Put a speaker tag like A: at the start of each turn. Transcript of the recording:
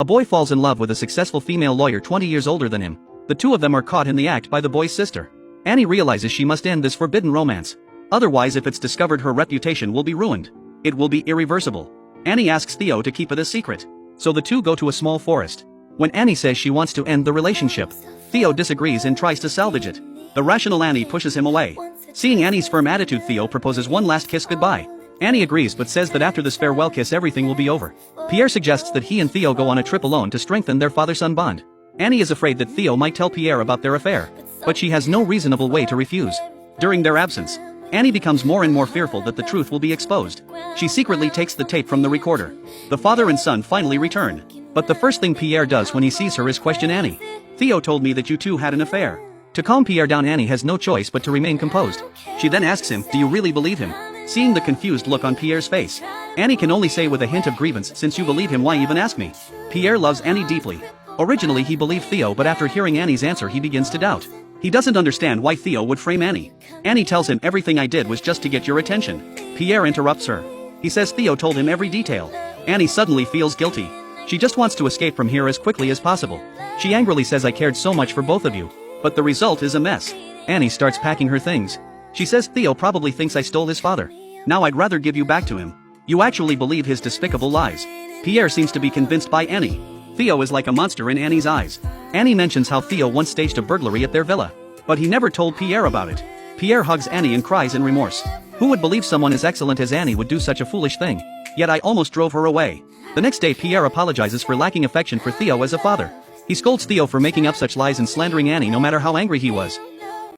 A: A boy falls in love with a successful female lawyer 20 years older than him. The two of them are caught in the act by the boy's sister. Annie realizes she must end this forbidden romance. Otherwise, if it's discovered, her reputation will be ruined. It will be irreversible. Annie asks Theo to keep it a secret. So the two go to a small forest. When Annie says she wants to end the relationship, Theo disagrees and tries to salvage it. The rational Annie pushes him away. Seeing Annie's firm attitude, Theo proposes one last kiss goodbye. Annie agrees but says that after this farewell kiss everything will be over. Pierre suggests that he and Theo go on a trip alone to strengthen their father-son bond. Annie is afraid that Theo might tell Pierre about their affair, but she has no reasonable way to refuse. During their absence, Annie becomes more and more fearful that the truth will be exposed. She secretly takes the tape from the recorder. The father and son finally return, but the first thing Pierre does when he sees her is question Annie. Theo told me that you two had an affair. To calm Pierre down, Annie has no choice but to remain composed. She then asks him, do you really believe him? Seeing the confused look on Pierre's face, Annie can only say with a hint of grievance, since you believe him, why even ask me? Pierre loves Annie deeply. Originally he believed Theo, but after hearing Annie's answer he begins to doubt. He doesn't understand why Theo would frame Annie. Annie tells him everything I did was just to get your attention. Pierre interrupts her. He says Theo told him every detail. Annie suddenly feels guilty. She just wants to escape from here as quickly as possible. She angrily says, I cared so much for both of you. But the result is a mess. Annie starts packing her things. She says Theo probably thinks I stole his father. Now I'd rather give you back to him. You actually believe his despicable lies. Pierre seems to be convinced by Annie. Theo is like a monster in Annie's eyes. Annie mentions how Theo once staged a burglary at their villa, but he never told Pierre about it. Pierre hugs Annie and cries in remorse. Who would believe someone as excellent as Annie would do such a foolish thing? Yet I almost drove her away. The next day Pierre apologizes for lacking affection for Theo as a father. He scolds Theo for making up such lies and slandering Annie no matter how angry he was.